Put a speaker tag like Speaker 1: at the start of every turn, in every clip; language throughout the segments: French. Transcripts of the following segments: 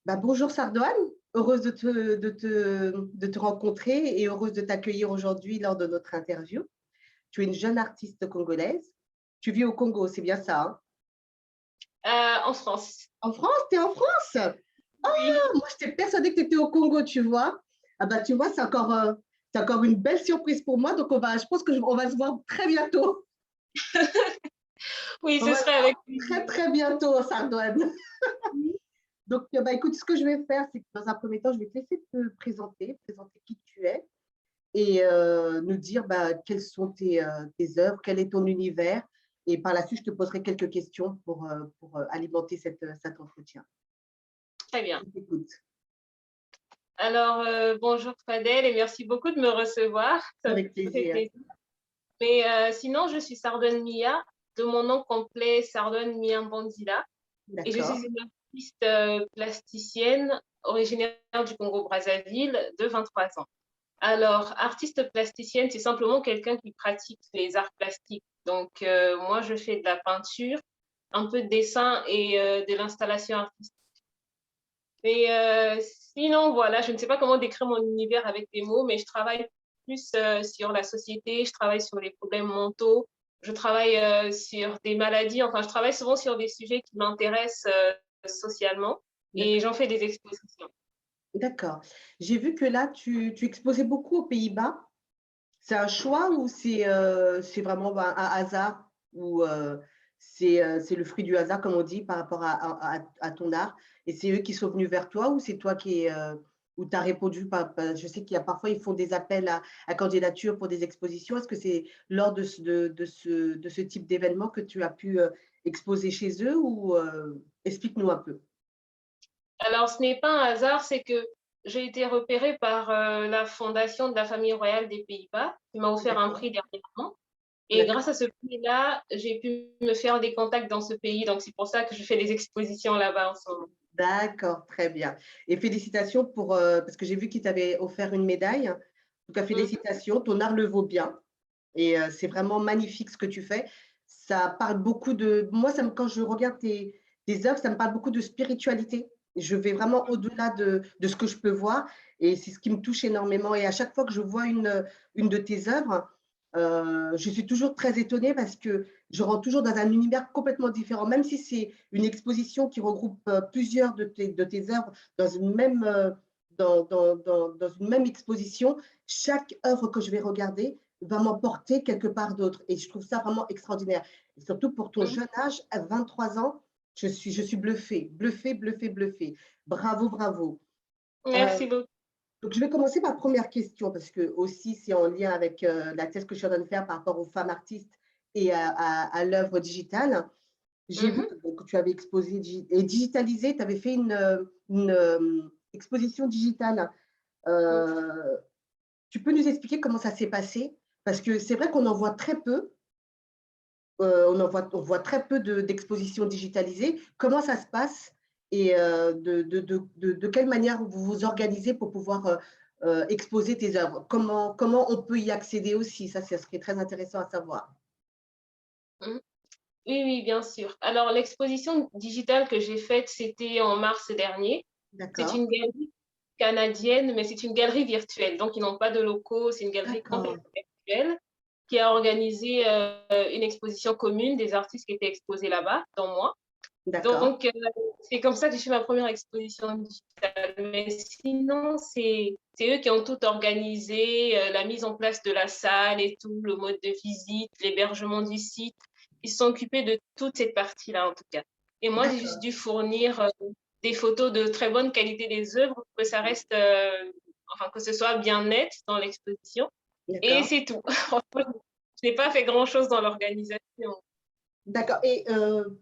Speaker 1: Bonjour Sardoine, heureuse de te rencontrer et heureuse de t'accueillir aujourd'hui lors de notre interview. Tu es une jeune artiste congolaise. Tu vis au Congo, c'est bien ça, hein?
Speaker 2: En France.
Speaker 1: En France? Tu es en France?
Speaker 2: Oui.
Speaker 1: Moi, j'étais persuadée que tu étais au Congo, tu vois. Tu vois, c'est encore une belle surprise pour moi. Donc, je pense qu'on va se voir très bientôt.
Speaker 2: Oui,
Speaker 1: On
Speaker 2: ce
Speaker 1: va se
Speaker 2: serait
Speaker 1: voir
Speaker 2: avec
Speaker 1: très,
Speaker 2: plaisir.
Speaker 1: très bientôt, Sardoine.
Speaker 2: Mhm.
Speaker 1: Donc, écoute, ce que je vais faire, c'est que dans un premier temps, je vais te laisser te présenter qui tu es et nous dire quelles sont tes œuvres, quel est ton univers. Et par la suite, je te poserai quelques questions pour alimenter cet entretien.
Speaker 2: Très bien.
Speaker 1: Je t'écoute.
Speaker 2: Alors, bonjour Fadel et merci beaucoup de me recevoir. Ça
Speaker 1: Avec
Speaker 2: me fait
Speaker 1: plaisir.
Speaker 2: plaisir. Mais sinon, je suis Sardone Mia, de mon nom complet Sardone Mia Mbonzila. Et je
Speaker 1: D'accord.
Speaker 2: suis une artiste plasticienne originaire du Congo-Brazzaville de 23 ans. Alors, artiste plasticienne, c'est simplement quelqu'un qui pratique les arts plastiques. Donc, moi, je fais de la peinture, un peu de dessin et de l'installation artistique. Mais sinon, voilà, je ne sais pas comment décrire mon univers avec des mots, mais je travaille plus sur la société, je travaille sur les problèmes mentaux, je travaille sur des maladies, enfin, je travaille souvent sur des sujets qui m'intéressent socialement et
Speaker 1: D'accord.
Speaker 2: j'en fais des expositions.
Speaker 1: D'accord. J'ai vu que là, tu exposais beaucoup aux Pays-Bas. C'est un choix ou c'est vraiment un hasard ou c'est le fruit du hasard, comme on dit, par rapport à ton art et c'est eux qui sont venus vers toi ou c'est toi ou tu as répondu je sais qu'il y a parfois, ils font des appels à candidature pour des expositions. Est-ce que c'est lors de ce type d'événement que tu as pu exposer chez eux ou explique-nous un peu?
Speaker 2: Alors, ce n'est pas un hasard, c'est que j'ai été repérée par la Fondation de la famille royale des Pays-Bas, qui m'a offert un
Speaker 1: D'accord,
Speaker 2: prix dernièrement. Et grâce
Speaker 1: d'accord.
Speaker 2: à ce prix-là, j'ai pu me faire des contacts dans ce pays. Donc, c'est pour ça que je fais des expositions là-bas en ce moment.
Speaker 1: D'accord, très bien et félicitations parce que j'ai vu qu'ils t'avaient offert une médaille. En tout cas,
Speaker 2: Mhm.
Speaker 1: félicitations, ton art le vaut bien et c'est vraiment magnifique ce que tu fais. Ça parle beaucoup de moi, ça me quand je regarde tes œuvres, ça me parle beaucoup de spiritualité. Je vais vraiment au-delà de ce que je peux voir et c'est ce qui me touche énormément et à chaque fois que je vois une de tes œuvres, je suis toujours très étonnée parce que je rentre toujours dans un univers complètement différent. Même si c'est une exposition qui regroupe, plusieurs de tes œuvres dans une même, dans une même exposition, chaque œuvre que je vais regarder va m'emporter quelque part d'autre et je trouve ça vraiment extraordinaire et surtout pour ton
Speaker 2: Mhm.
Speaker 1: jeune âge, à 23 ans, je suis bluffée, bluffée, bluffée, bluffée. Bravo, bravo. Heu,
Speaker 2: Merci beaucoup.
Speaker 1: donc je vais commencer par première question parce que aussi c'est en lien avec, la thèse que je suis en train de faire par rapport aux femmes artistes et à l'œuvre digitale. J'ai vu
Speaker 2: Mhm.
Speaker 1: que tu avais exposé et digitalisé, tu avais fait exposition digitale. Heu, Tu peux nous expliquer comment ça s'est passé? Parce que c'est vrai qu'on en voit très peu, on voit très peu d'expositions digitalisées. Comment ça se passe? Et de quelle manière vous vous organisez pour pouvoir, exposer tes œuvres? Comment on peut y accéder aussi? Ça serait très intéressant à savoir.
Speaker 2: Mhm. Oui, oui, bien sûr. Alors, l'exposition digitale que j'ai faite, c'était en mars dernier. C'est
Speaker 1: D'accord,
Speaker 2: une galerie canadienne, mais c'est une galerie virtuelle. Donc, ils n'ont pas de locaux. C'est une galerie
Speaker 1: d'accord,
Speaker 2: complètement virtuelle qui a organisé une exposition commune des artistes qui étaient exposés là-bas, dont moi.
Speaker 1: d'accord,
Speaker 2: Donc, c'est comme ça que j'ai fait ma première exposition digitale. Mais sinon, c'est eux qui ont tout organisé, la mise en place de la salle et tout, le mode de visite, l'hébergement du site. Ils se sont occupés de toute cette partie-là, en tout cas. Et moi, j'ai juste
Speaker 1: d'accord,
Speaker 2: dû fournir des photos de très bonne qualité des œuvres pour que ça reste, enfin, que ce soit bien net dans l'exposition. Et
Speaker 1: d'accord.
Speaker 2: c'est tout. Franchement, je n'ai pas fait grand-chose dans l'organisation.
Speaker 1: D'accord et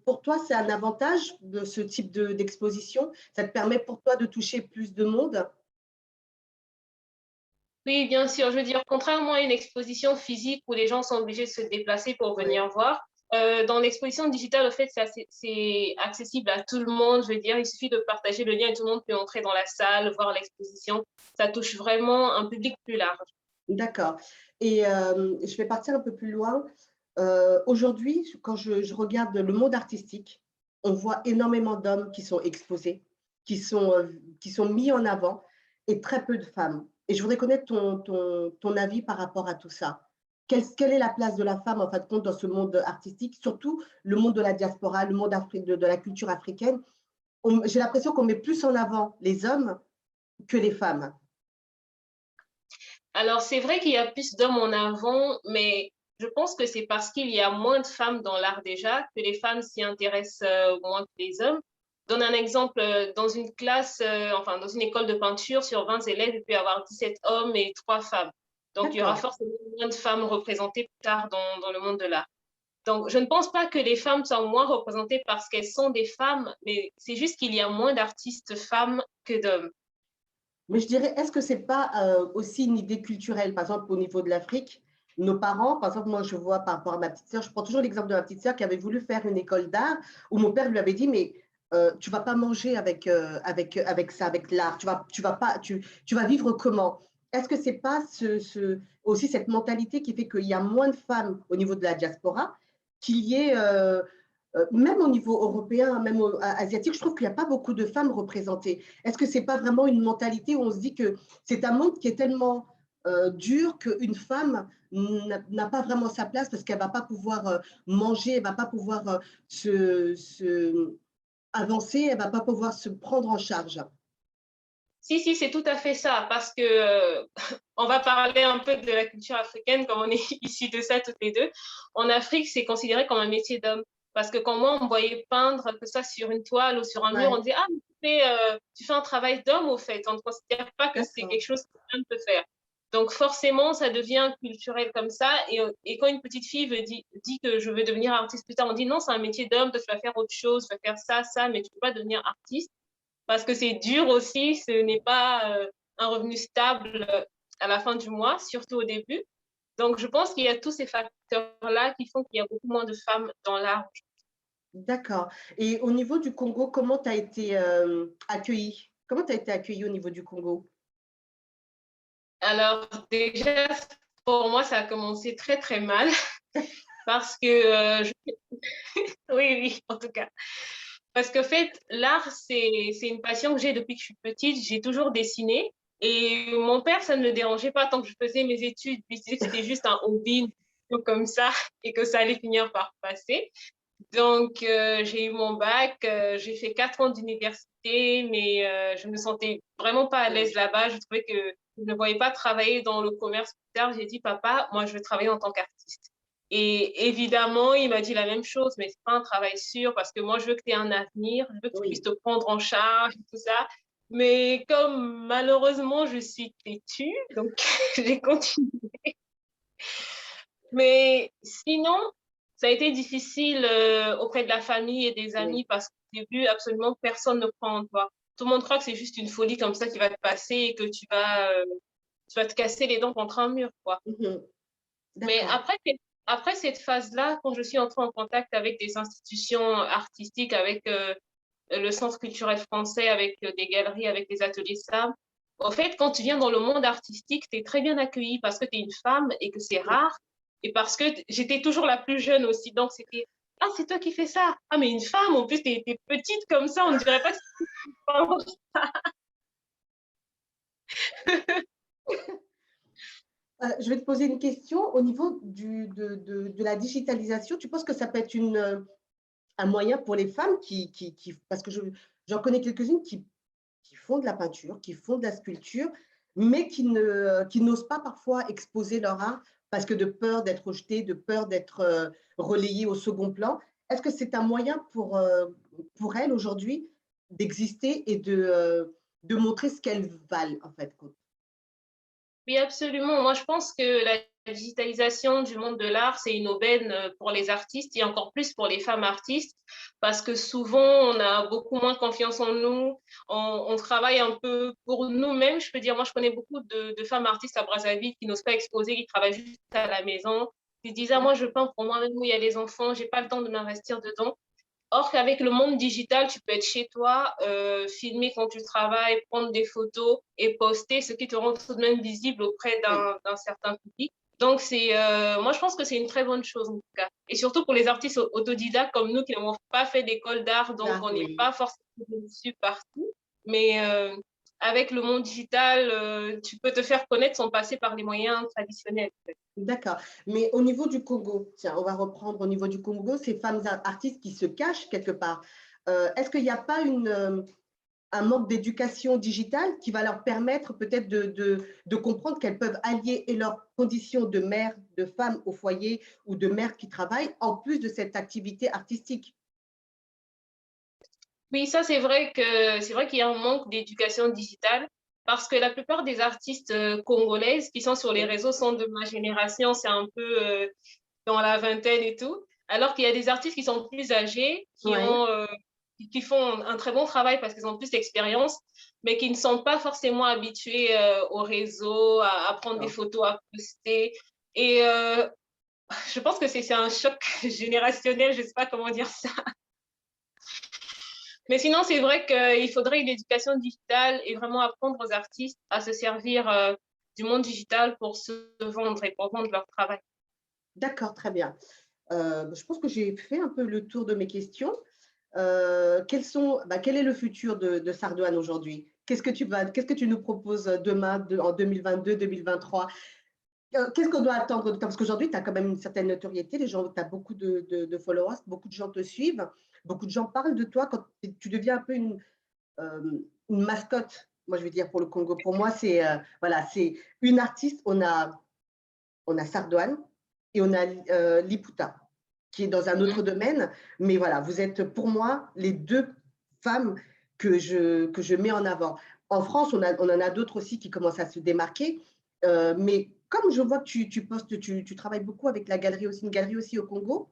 Speaker 1: pour toi, c'est un avantage de ce type d'exposition? Ça te permet pour toi de toucher plus de monde?
Speaker 2: Oui, bien sûr. Je veux dire, contrairement à une exposition physique où les gens sont obligés de se déplacer pour
Speaker 1: Oui,
Speaker 2: venir voir, dans l'exposition digitale, au fait, c'est accessible à tout le monde. Je veux dire, il suffit de partager le lien et tout le monde peut entrer dans la salle, voir l'exposition. Ça touche vraiment un public plus large.
Speaker 1: d'accord et je vais partir un peu plus loin. Aujourd'hui, quand je regarde le monde artistique, on voit énormément d'hommes qui sont exposés, qui sont mis en avant et très peu de femmes. Et je voudrais connaître ton avis par rapport à tout ça. Quelle est la place de la femme, en fin de compte, dans ce monde artistique, surtout le monde de la diaspora, le monde de la culture africaine? J'ai l'impression qu'on met plus en avant les hommes que les femmes.
Speaker 2: Alors, c'est vrai qu'il y a plus d'hommes en avant, mais je pense que c'est parce qu'il y a moins de femmes dans l'art déjà que les femmes s'y intéressent moins que les hommes. Je donne un exemple, dans une classe, enfin, dans une école de peinture, sur 20 élèves, il peut y avoir 17 hommes et 3 femmes. Donc, il y aura
Speaker 1: D'accord.
Speaker 2: forcément moins de femmes représentées plus tard dans le monde de l'art. Donc, je ne pense pas que les femmes sont moins représentées parce qu'elles sont des femmes, mais c'est juste qu'il y a moins d'artistes femmes que d'hommes.
Speaker 1: Mais je dirais, est-ce que c'est pas aussi une idée culturelle, par exemple au niveau de l'Afrique, nos parents, par exemple, moi je vois par rapport à ma petite sœur, je prends toujours l'exemple de ma petite sœur qui avait voulu faire une école d'art, où mon père lui avait dit, mais tu vas pas manger avec ça, avec l'art, tu vas vivre comment? Est-ce que c'est pas aussi cette mentalité qui fait qu'il y a moins de femmes au niveau de la diaspora, qu'il y ait même au niveau européen, même asiatique, je trouve qu'il n'y a pas beaucoup de femmes représentées. Est-ce que ce n'est pas vraiment une mentalité où on se dit que c'est un monde qui est tellement dur qu'une femme n'a pas vraiment sa place parce qu'elle ne va pas pouvoir manger, elle ne va pas pouvoir avancer, elle ne va pas pouvoir se prendre en charge?
Speaker 2: Si, si, c'est tout à fait ça, parce que on va parler un peu de la culture africaine, comme on est issus de ça toutes les deux. En Afrique, c'est considéré comme un métier d'homme. Parce que quand moi, on me voyait peindre, que ce soit sur une toile ou sur un mur, on
Speaker 1: Ouais,
Speaker 2: disait, ah, mais tu fais un travail d'homme, au fait. On ne considère pas que c'est
Speaker 1: d'accord.
Speaker 2: quelque chose qu'un homme peut faire. Donc, forcément, ça devient culturel comme ça. Et quand une petite fille dit que je veux devenir artiste plus tard, on dit, non, c'est un métier d'homme, toi, tu vas faire autre chose, tu vas faire ça, ça, mais tu ne peux pas devenir artiste parce que c'est dur aussi, ce n'est pas un revenu stable à la fin du mois, surtout au début. Donc, je pense qu'il y a tous ces facteurs-là qui font qu'il y a beaucoup moins de femmes dans l'art.
Speaker 1: D'accord. Et au niveau du Congo, comment tu as été accueillie? Comment tu as été accueillie au niveau du Congo?
Speaker 2: Alors, déjà, pour moi, ça a commencé très, très mal parce que, oui, oui, en tout cas. Parce qu'en fait, l'art, c'est une passion que j'ai depuis que je suis petite. J'ai toujours dessiné. Et mon père, ça ne le dérangeait pas tant que je faisais mes études. Il disait que c'était juste un hobby, une passion comme ça, et que ça allait finir par passer. Donc, j'ai eu mon bac, j'ai fait 4 ans d'université, mais je ne me sentais vraiment pas à l'aise là-bas. Je trouvais que je ne voyais pas travailler dans le commerce plus tard. J'ai dit, papa, moi, je veux travailler en tant qu'artiste. Et évidemment, il m'a dit la même chose, mais c'est pas un travail sûr parce que moi, je veux que tu aies un avenir, je veux que tu puisses
Speaker 1: Oui.
Speaker 2: te prendre en charge, tout ça. Mais comme malheureusement, je suis têtue, donc j'ai continué. Mais sinon, ça a été difficile auprès de la famille et des
Speaker 1: Oui.
Speaker 2: amis parce qu'au début, absolument personne ne croit en toi. Tout le monde croit que c'est juste une folie comme ça qui va te passer et que tu vas te casser les dents contre un mur, quoi.
Speaker 1: Mhm.
Speaker 2: Mais
Speaker 1: D'accord.
Speaker 2: après cette phase-là, quand je suis entrée en contact avec des institutions artistiques, avec le Centre culturel français, avec des galeries, avec des ateliers slam, en fait, quand tu viens dans le monde artistique, tu es très bien accueillie parce que tu es une femme et que c'est
Speaker 1: Oui.
Speaker 2: rare. Et parce que j'étais toujours la plus jeune aussi. Donc, c'était, ah, c'est toi qui fais ça. Ah, mais une femme, en plus, tu es petite comme ça, on ne dirait pas que c'est une femme.
Speaker 1: Je vais te poser une question. Au niveau de la digitalisation, tu penses que ça peut être un moyen pour les femmes parce que j'en connais quelques-unes qui font de la peinture, qui font de la sculpture, mais qui n'osent pas parfois exposer leur art parce que de peur d'être rejetées, de peur d'être relayées au second plan. Est-ce que c'est un moyen pour elles aujourd'hui d'exister et de montrer ce qu'elles valent, en fait?
Speaker 2: Oui, absolument. Moi, je pense que la digitalisation du monde de l'art, c'est une aubaine pour les artistes et encore plus pour les femmes artistes parce que souvent, on a beaucoup moins confiance en nous. On travaille un peu pour nous-mêmes. Je peux dire, moi, je connais beaucoup de femmes artistes à Brazzaville qui n'osent pas exposer, qui travaillent juste à la maison. Qui disent, ah, moi, je peins pour moi-même où il y a les enfants, j'ai pas le temps de m'investir dedans. Or qu'avec le monde digital, tu peux être chez toi, filmer quand tu travailles, prendre des photos et poster, ce qui te rend tout de même visible auprès
Speaker 1: Oui,
Speaker 2: d'un certain public. Donc, moi, je pense que c'est une très bonne chose en tout cas. Et surtout pour les artistes autodidactes comme nous qui n'avons pas fait d'école d'art, donc
Speaker 1: là,
Speaker 2: on n'est
Speaker 1: oui.
Speaker 2: pas forcément dessus partout. mais avec le monde digital, tu peux te faire connaître sans passer par les moyens traditionnels.
Speaker 1: D'accord. Mais au niveau du Congo, tiens, on va reprendre au niveau du Congo, ces femmes artistes qui se cachent quelque part. Est-ce qu'il n'y a pas un manque d'éducation digitale qui va leur permettre peut-être de comprendre qu'elles peuvent allier et leurs conditions de mère, de femme au foyer ou de mère qui travaille, en plus de cette activité artistique?
Speaker 2: Oui, ça c'est vrai qu'il y a un manque d'éducation digitale parce que la plupart des artistes congolaises qui sont sur les
Speaker 1: Oui,
Speaker 2: réseaux sont de ma génération, c'est un peu dans la vingtaine et tout, alors qu'il y a des artistes qui sont plus âgés,
Speaker 1: oui,
Speaker 2: qui font un très bon travail parce qu'ils ont plus d'expérience, mais qui ne sont pas forcément habitués au réseau, à prendre des
Speaker 1: d'accord.
Speaker 2: photos, à poster. Et je pense que c'est un choc générationnel, je ne sais pas comment dire ça. Mais sinon, c'est vrai qu'il faudrait une éducation digitale et vraiment apprendre aux artistes à se servir du monde digital pour se vendre et pour vendre leur travail.
Speaker 1: D'accord, très bien. Je pense que j'ai fait un peu le tour de mes questions. Quel est le futur de Sardoine aujourd'hui? Qu'est-ce que tu nous proposes demain, en 2022-2023? Qu'est-ce qu'on doit attendre de toi? Parce qu'aujourd'hui, tu as quand même une certaine notoriété, tu as beaucoup de followers, beaucoup de gens te suivent, beaucoup de gens parlent de toi quand tu deviens un peu une mascotte, moi je veux dire, pour le Congo. Pour moi, voilà, c'est une artiste, on a Sardoine et on a Liputa, qui est dans un autre domaine. Mais voilà, vous êtes pour moi les deux femmes que je mets en avant. En France, on en a d'autres aussi qui commencent à se démarquer. Mais comme je vois que tu postes, tu travailles beaucoup avec la galerie aussi, une galerie aussi au Congo.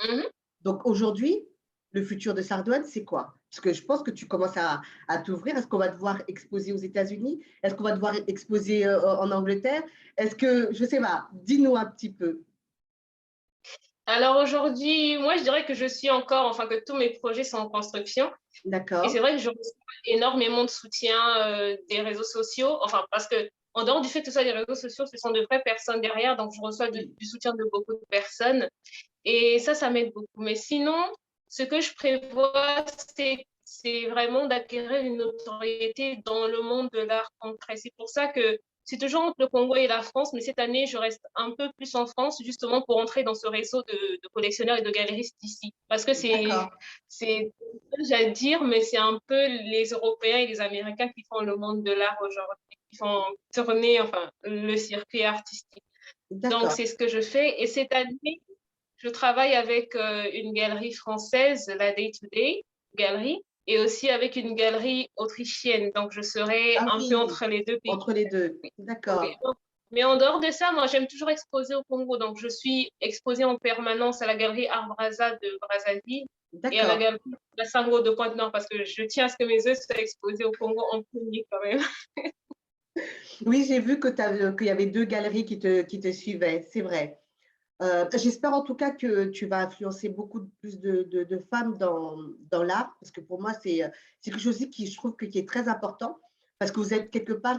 Speaker 2: Mhm.
Speaker 1: Donc aujourd'hui, le futur de Sardoine, c'est quoi? Parce que je pense que tu commences à t'ouvrir. Est-ce qu'on va devoir exposer aux États-Unis? Est-ce qu'on va devoir exposer en Angleterre? Est-ce que, je sais pas, dis-nous un petit peu.
Speaker 2: Alors aujourd'hui, moi, je dirais que je suis encore, enfin, que tous mes projets sont en construction. Et c'est
Speaker 1: D'accord?
Speaker 2: vrai que je reçois énormément de soutien des réseaux sociaux. Enfin, parce que en dehors du fait que ce soit des réseaux sociaux, ce sont de vraies personnes derrière. Donc, je reçois
Speaker 1: Oui.
Speaker 2: du soutien de beaucoup de personnes. Et ça m'aide beaucoup. Mais sinon, ce que je prévois, c'est vraiment d'acquérir une notoriété dans le monde de l'art concret. C'est pour ça que c'est toujours entre le Congo et la France, mais cette année, je reste un peu plus en France, justement pour entrer dans ce réseau de collectionneurs et de galeristes ici. Parce que
Speaker 1: D'accord.
Speaker 2: c'est à dire, mais c'est un peu les Européens et les Américains qui font le monde de l'art aujourd'hui, qui font tourner, enfin, le circuit artistique. Donc,
Speaker 1: D'accord.
Speaker 2: c'est ce que je fais. Et cette année, je travaille avec une galerie française, la Day to Day Galerie, et aussi avec une galerie autrichienne. Donc, je serai
Speaker 1: Ah
Speaker 2: un peu
Speaker 1: oui,
Speaker 2: entre les deux pays.
Speaker 1: entre les deux.
Speaker 2: Oui.
Speaker 1: D'accord.
Speaker 2: Mais en dehors de ça, moi, j'aime toujours exposer au Congo. Donc, je suis exposée en permanence à la galerie Art Brasa de Brazzaville et à la
Speaker 1: D'accord.
Speaker 2: galerie La Sango de Pointe-Nord parce que je tiens à ce que mes œuvres soient exposées au Congo en premier quand même.
Speaker 1: Oui, j'ai vu qu'il y avait deux galeries qui te suivaient, c'est vrai. J'espère en tout cas que tu vas influencer beaucoup plus de femmes dans l'art, parce que pour moi, c'est quelque chose qui, je trouve, qui est très important, parce que vous êtes quelque part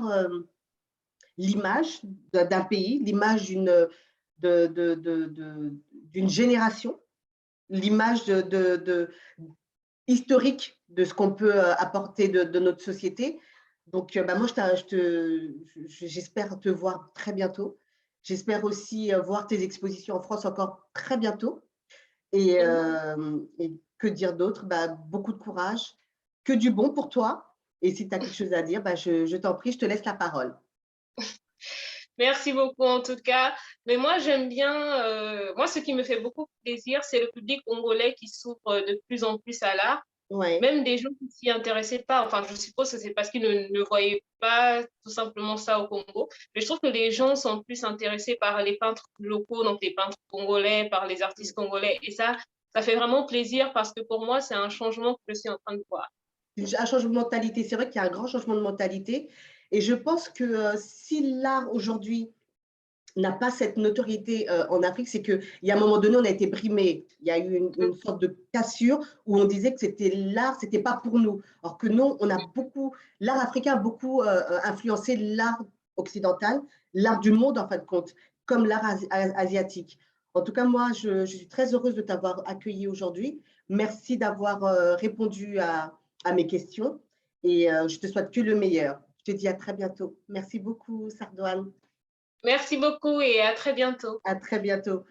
Speaker 1: l'image d'un pays, l'image d'une génération, l'image historique de ce qu'on peut apporter de notre société. Donc, bah, moi, j'espère te voir très bientôt. J'espère aussi voir tes expositions en France encore très bientôt. Et que dire d'autre? Bah, beaucoup de courage, que du bon pour toi. Et si tu as quelque chose à dire, bah, je t'en prie, je te laisse la parole.
Speaker 2: Merci beaucoup en tout cas. Mais moi, j'aime bien, moi, ce qui me fait beaucoup plaisir, c'est le public congolais qui s'ouvre de plus en plus à l'art.
Speaker 1: Oui,
Speaker 2: Même des gens qui s'y intéressaient pas. Enfin, je suppose que c'est parce qu'ils ne voyaient pas tout simplement ça au Congo. Mais je trouve que les gens sont plus intéressés par les peintres locaux, donc les peintres congolais, par les artistes congolais. Et ça fait vraiment plaisir parce que pour moi, c'est un changement que je suis en train de voir.
Speaker 1: un changement de mentalité. C'est vrai qu'il y a un grand changement de mentalité. Et je pense que si l'art aujourd'hui n'a pas cette notoriété en Afrique, c'est qu'il y a un moment donné, on a été brimé. Il y a eu une sorte de cassure où on disait que c'était l'art, c'était pas pour nous. Alors que non, l'art africain a beaucoup influencé l'art occidental, l'art du monde en fin de compte, comme l'art asiatique. En tout cas, moi, je suis très heureuse de t'avoir accueilli aujourd'hui. Merci d'avoir répondu à mes questions. Et je te souhaite que le meilleur. Je te dis à très bientôt. Merci beaucoup, Sardoine.
Speaker 2: Merci beaucoup et à très bientôt.
Speaker 1: À très bientôt.